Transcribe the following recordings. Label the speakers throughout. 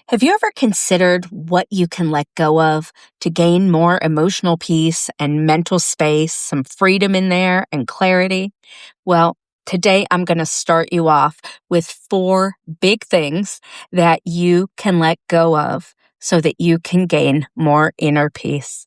Speaker 1: Have you ever considered what you can let go of to gain more emotional peace and mental space, some freedom in there and clarity? Well, today I'm going to start you off with four big things that you can let go of so that you can gain more inner peace.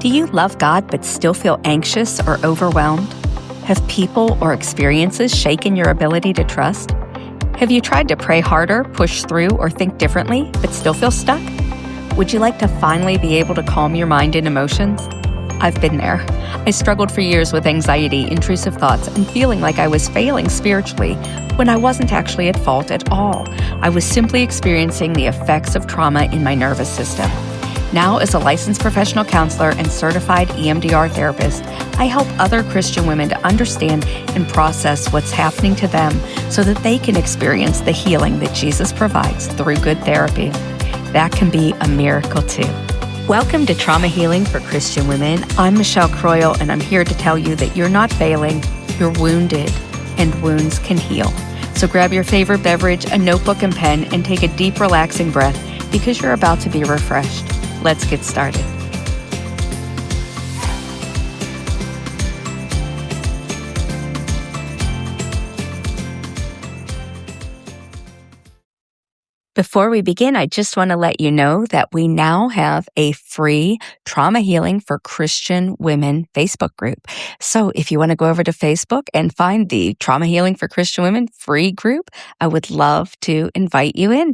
Speaker 1: Do you love God but still feel anxious or overwhelmed? Have people or experiences shaken your ability to trust? Have you tried to pray harder, push through, or think differently but still feel stuck? Would you like to finally be able to calm your mind and emotions? I've been there. I struggled for years with anxiety, intrusive thoughts, and feeling like I was failing spiritually when I wasn't actually at fault at all. I was simply experiencing the effects of trauma in my nervous system. Now, as a licensed professional counselor and certified EMDR therapist, I help other Christian women to understand and process what's happening to them so that they can experience the healing that Jesus provides through good therapy. That can be a miracle too. Welcome to Trauma Healing for Christian Women. I'm Michelle Croyle, and I'm here to tell you that you're not failing, you're wounded, and wounds can heal. So grab your favorite beverage, a notebook and pen, and take a deep, relaxing breath because you're about to be refreshed. Let's get started. Before we begin, I just want to let you know that we now have a free Trauma Healing for Christian Women Facebook group. So if you want to go over to Facebook and find the Trauma Healing for Christian Women free group, I would love to invite you in.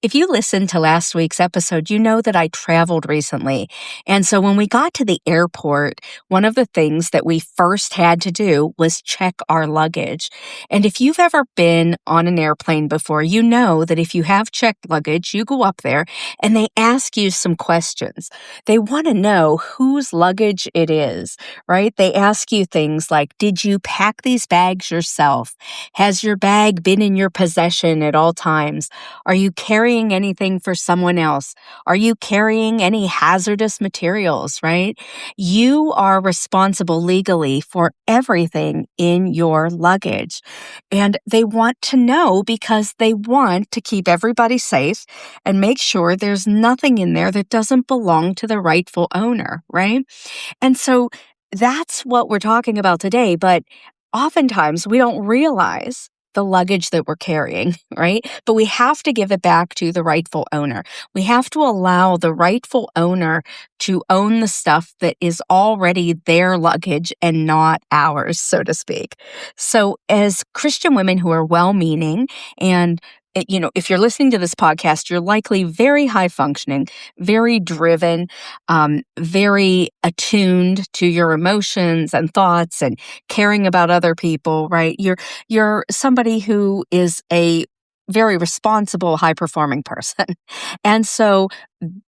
Speaker 1: If you listened to last week's episode, you know that I traveled recently. And so when we got to the airport, one of the things that we first had to do was check our luggage. And if you've ever been on an airplane before, you know that if you have checked luggage, you go up there and they ask you some questions. They want to know whose luggage it is, right? They ask you things like, did you pack these bags yourself? Has your bag been in your possession at all times? Are you carrying anything for someone else? Are you carrying any hazardous materials, right? You are responsible legally for everything in your luggage. And they want to know because they want to keep everybody safe and make sure there's nothing in there that doesn't belong to the rightful owner, right? And so that's what we're talking about today. But oftentimes we don't realize the luggage that we're carrying, right? But we have to give it back to the rightful owner. We have to allow the rightful owner to own the stuff that is already their luggage and not ours, so to speak. So as Christian women who are well-meaning and if you're listening to this podcast, you're likely very high functioning, very driven, very attuned to your emotions and thoughts and caring about other people, right? You're somebody who is a very responsible, high-performing person. And so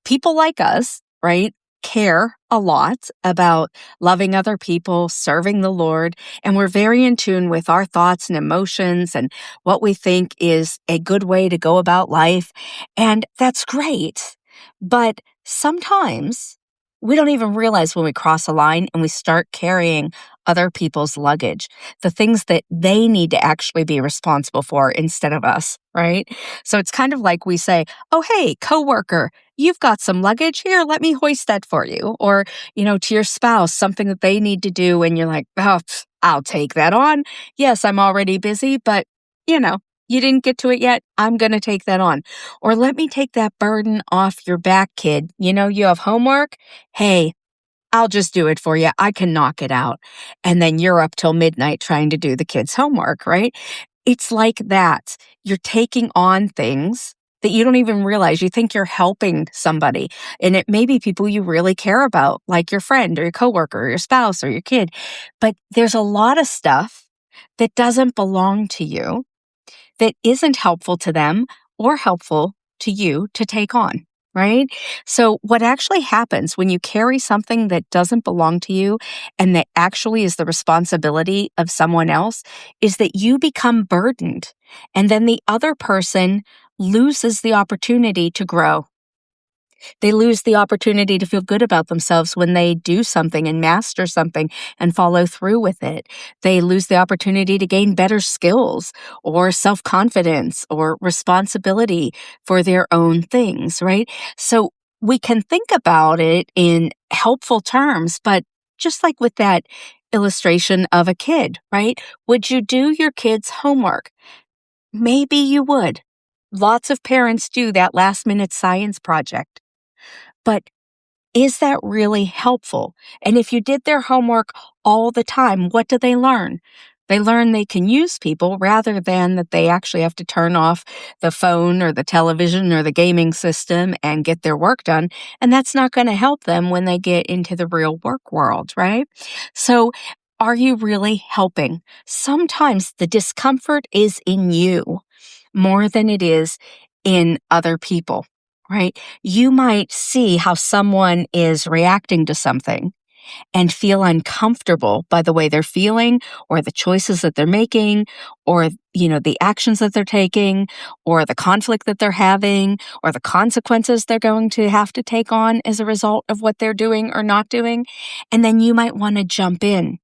Speaker 1: people like us, right, care a lot about loving other people, serving the Lord, and we're very in tune with our thoughts and emotions and what we think is a good way to go about life. And that's great. But sometimes we don't even realize when we cross a line and we start carrying other people's luggage, the things that they need to actually be responsible for instead of us, right? So it's kind of like we say, oh, hey, coworker, you've got some luggage here. Let me hoist that for you. Or, to your spouse, something that they need to do. And you're like, oh, I'll take that on. Yes, I'm already busy, but, you didn't get to it yet. I'm going to take that on. Or let me take that burden off your back, kid. You have homework. Hey, I'll just do it for you. I can knock it out. And then you're up till midnight trying to do the kids' homework, right? It's like that. You're taking on things that you don't even realize. You think you're helping somebody. And it may be people you really care about, like your friend or your coworker or your spouse or your kid. But there's a lot of stuff that doesn't belong to you, that isn't helpful to them or helpful to you to take on, right? So what actually happens when you carry something that doesn't belong to you and that actually is the responsibility of someone else is that you become burdened, and then the other person loses the opportunity to grow. They lose the opportunity to feel good about themselves when they do something and master something and follow through with it. They lose the opportunity to gain better skills or self confidence or responsibility for their own things, right? So we can think about it in helpful terms, but just like with that illustration of a kid, right? Would you do your kids' homework? Maybe you would. Lots of parents do that last minute science project. But is that really helpful? And if you did their homework all the time, what do they learn? They learn they can use people rather than that they actually have to turn off the phone or the television or the gaming system and get their work done. And that's not going to help them when they get into the real work world, right? So, are you really helping? Sometimes the discomfort is in you more than it is in other people, right? You might see how someone is reacting to something and feel uncomfortable by the way they're feeling or the choices that they're making or the actions that they're taking or the conflict that they're having or the consequences they're going to have to take on as a result of what they're doing or not doing. And then you might want to jump in.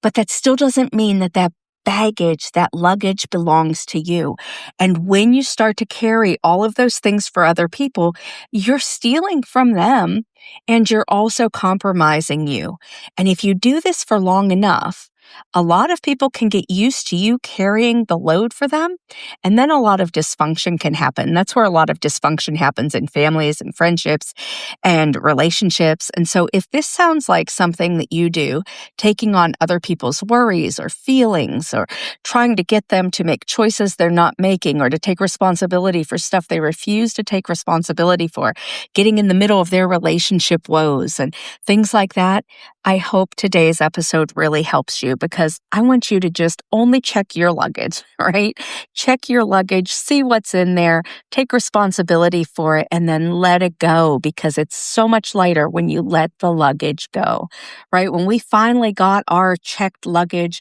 Speaker 1: But that still doesn't mean that baggage, that luggage belongs to you. And when you start to carry all of those things for other people, you're stealing from them and you're also compromising you. And if you do this for long enough, a lot of people can get used to you carrying the load for them, and then a lot of dysfunction can happen. That's where a lot of dysfunction happens in families and friendships and relationships. And so if this sounds like something that you do, taking on other people's worries or feelings or trying to get them to make choices they're not making or to take responsibility for stuff they refuse to take responsibility for, getting in the middle of their relationship woes and things like that, I hope today's episode really helps you because I want you to just only check your luggage, right? Check your luggage, see what's in there, take responsibility for it, and then let it go because it's so much lighter when you let the luggage go, right? When we finally got our checked luggage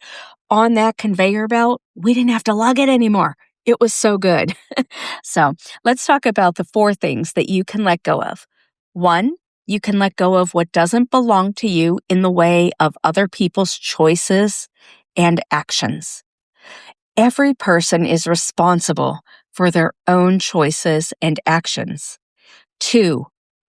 Speaker 1: on that conveyor belt, we didn't have to lug it anymore. It was so good. So let's talk about the 4 things that you can let go of. 1, you can let go of what doesn't belong to you in the way of other people's choices and actions. Every person is responsible for their own choices and actions. 2,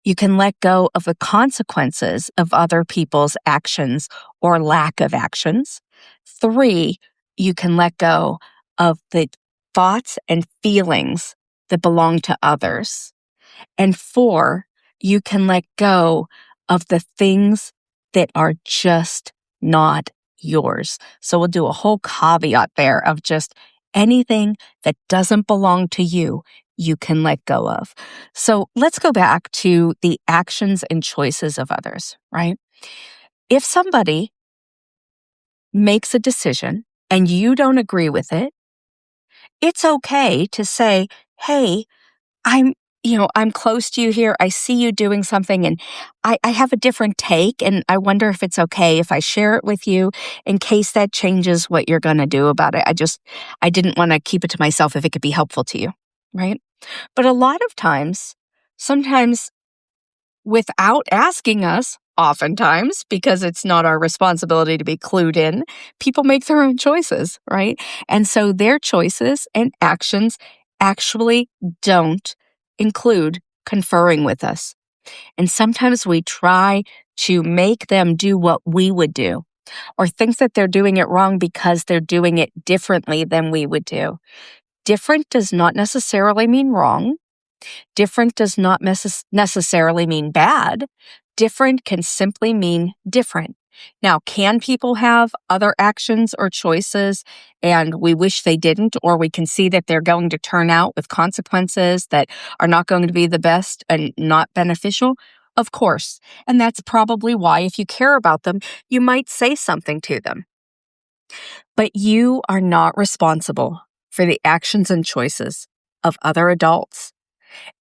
Speaker 1: you can let go of the consequences of other people's actions or lack of actions. 3, you can let go of the thoughts and feelings that belong to others. And 4, you can let go of the things that are just not yours. So we'll do a whole caveat there of just anything that doesn't belong to you, you can let go of. So let's go back to the actions and choices of others, right? If somebody makes a decision and you don't agree with it, it's okay to say, hey, I'm close to you here. I see you doing something and I have a different take and I wonder if it's okay if I share it with you in case that changes what you're going to do about it. I didn't want to keep it to myself if it could be helpful to you, right? But a lot of times, sometimes without asking us, oftentimes, because it's not our responsibility to be clued in, people make their own choices, right? And so their choices and actions actually don't include conferring with us. And sometimes we try to make them do what we would do or think that they're doing it wrong because they're doing it differently than we would do. Different does not necessarily mean wrong. Different does not necessarily mean bad. Different can simply mean different. Now, can people have other actions or choices and we wish they didn't, or we can see that they're going to turn out with consequences that are not going to be the best and not beneficial? Of course. And that's probably why, if you care about them, you might say something to them. But you are not responsible for the actions and choices of other adults.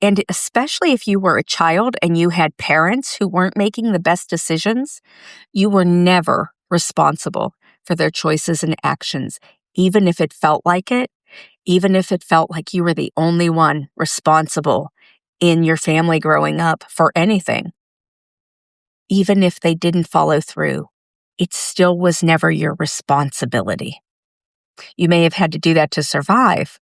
Speaker 1: And especially if you were a child and you had parents who weren't making the best decisions, you were never responsible for their choices and actions, even if it felt like it, even if it felt like you were the only one responsible in your family growing up for anything, even if they didn't follow through, it still was never your responsibility. You may have had to do that to survive,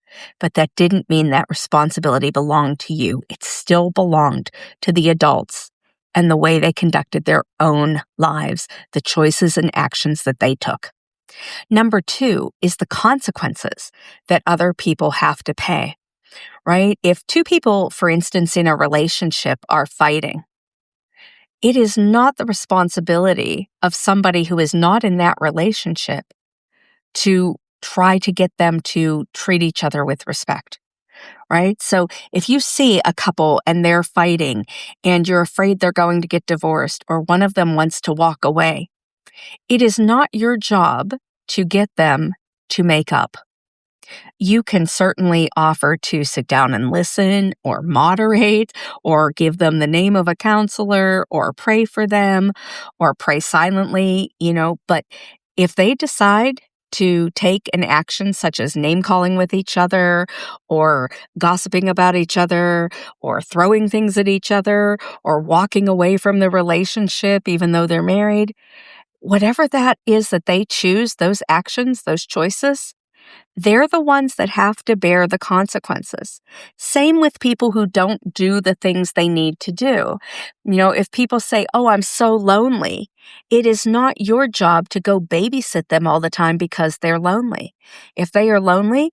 Speaker 1: but that didn't mean that responsibility belonged to you. It still belonged to the adults and the way they conducted their own lives, the choices and actions that they took. Number 2 is the consequences that other people have to pay, right? If two people, for instance, in a relationship are fighting, it is not the responsibility of somebody who is not in that relationship to try to get them to treat each other with respect, right? So if you see a couple and they're fighting and you're afraid they're going to get divorced or one of them wants to walk away, it is not your job to get them to make up. You can certainly offer to sit down and listen or moderate or give them the name of a counselor or pray for them or pray silently, but if they decide to take an action such as name calling with each other or gossiping about each other or throwing things at each other or walking away from the relationship even though they're married, whatever that is that they choose, those actions, those choices, they're the ones that have to bear the consequences. Same with people who don't do the things they need to do. If people say, "Oh, I'm so lonely," it is not your job to go babysit them all the time because they're lonely. If they are lonely,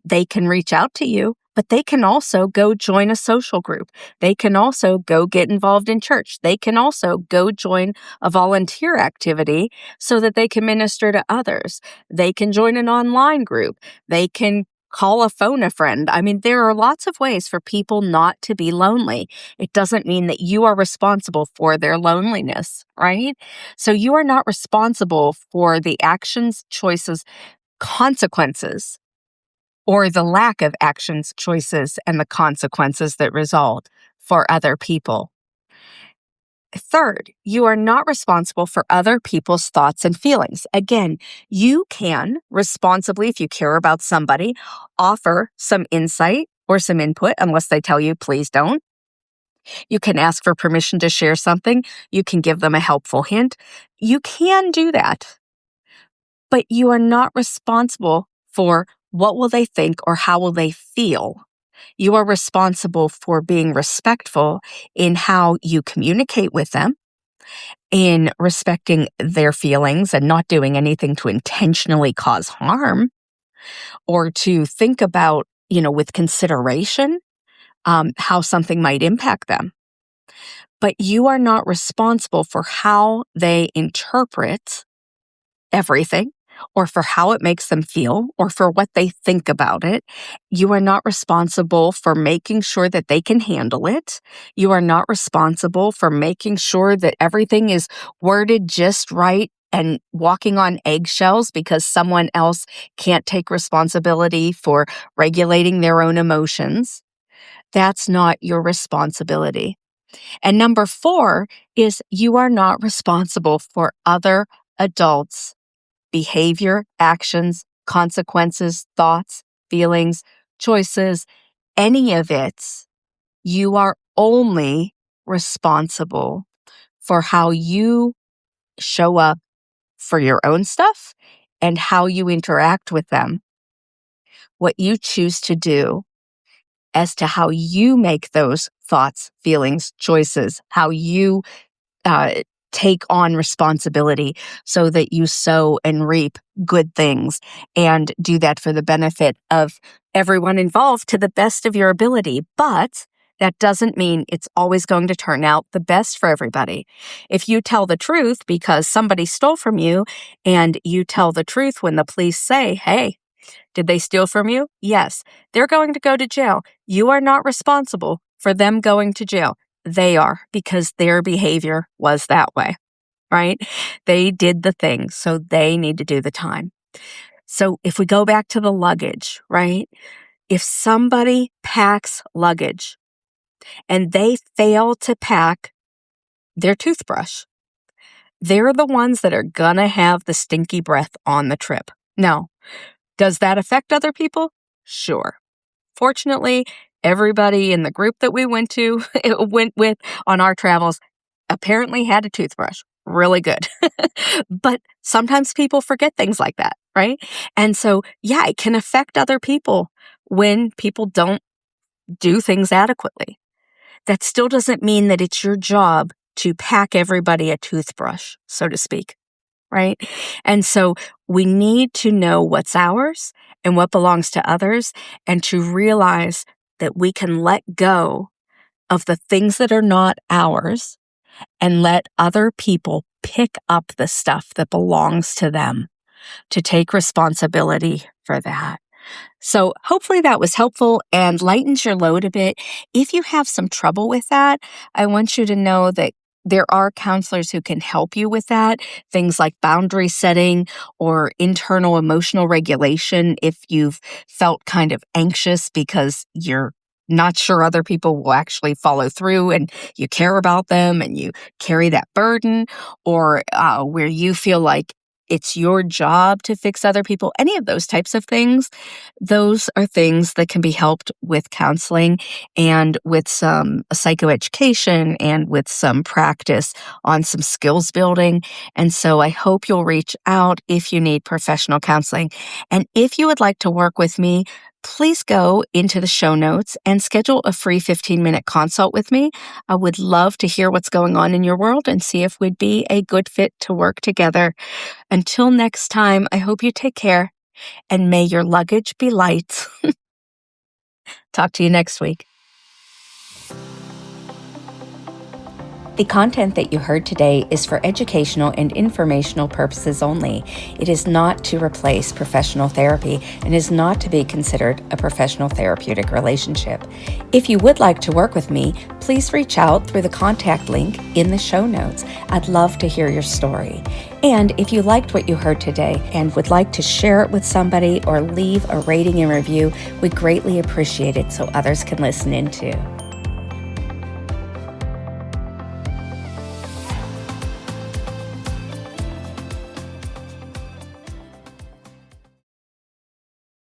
Speaker 1: they can reach out to you, but they can also go join a social group. They can also go get involved in church. They can also go join a volunteer activity so that they can minister to others. They can join an online group. They can call a phone a friend. I mean, there are lots of ways for people not to be lonely. It doesn't mean that you are responsible for their loneliness, right? So you are not responsible for the actions, choices, consequences, or the lack of actions, choices, and the consequences that result for other people. Third, you are not responsible for other people's thoughts and feelings. Again, you can responsibly, if you care about somebody, offer some insight or some input, unless they tell you, please don't. You can ask for permission to share something. You can give them a helpful hint. You can do that, but you are not responsible for what will they think or how will they feel. You are responsible for being respectful in how you communicate with them, in respecting their feelings and not doing anything to intentionally cause harm or to think about, with consideration, how something might impact them. But you are not responsible for how they interpret everything or for how it makes them feel or for what they think about it. You are not responsible for making sure that they can handle it. You are not responsible for making sure that everything is worded just right and walking on eggshells because someone else can't take responsibility for regulating their own emotions. That's not your responsibility. And number 4 is you are not responsible for other adults' behavior, actions, consequences, thoughts, feelings, choices, any of it. You are only responsible for how you show up for your own stuff and how you interact with them. What you choose to do as to how you make those thoughts, feelings, choices, how you take on responsibility so that you sow and reap good things and do that for the benefit of everyone involved to the best of your ability. But that doesn't mean it's always going to turn out the best for everybody. If you tell the truth because somebody stole from you and you tell the truth when the police say, "Hey, did they steal from you?" Yes, they're going to go to jail. You are not responsible for them going to jail. They are, because their behavior was that way, right? They did the thing, so they need to do the time. So if we go back to the luggage, right? If somebody packs luggage and they fail to pack their toothbrush, they're the ones that are gonna have the stinky breath on the trip. Now, does that affect other people? Sure. Fortunately, everybody in the group that we went with on our travels apparently had a toothbrush. Really good. But sometimes people forget things like that, right? And so, yeah, it can affect other people when people don't do things adequately. That still doesn't mean that it's your job to pack everybody a toothbrush, so to speak, right? And so we need to know what's ours and what belongs to others, and to realize that we can let go of the things that are not ours and let other people pick up the stuff that belongs to them, to take responsibility for that. So hopefully that was helpful and lightens your load a bit. If you have some trouble with that, I want you to know that there are counselors who can help you with that. Things like boundary setting or internal emotional regulation if you've felt kind of anxious because you're not sure other people will actually follow through and you care about them and you carry that burden, or where you feel like it's your job to fix other people, any of those types of things. Those are things that can be helped with counseling and with some psychoeducation and with some practice on some skills building. And so I hope you'll reach out if you need professional counseling. And if you would like to work with me, please go into the show notes and schedule a free 15-minute consult with me. I would love to hear what's going on in your world and see if we'd be a good fit to work together. Until next time, I hope you take care and may your luggage be light. Talk to you next week. The content that you heard today is for educational and informational purposes only. It is not to replace professional therapy and is not to be considered a professional therapeutic relationship. If you would like to work with me, please reach out through the contact link in the show notes. I'd love to hear your story. And if you liked what you heard today and would like to share it with somebody or leave a rating and review, we'd greatly appreciate it so others can listen in too.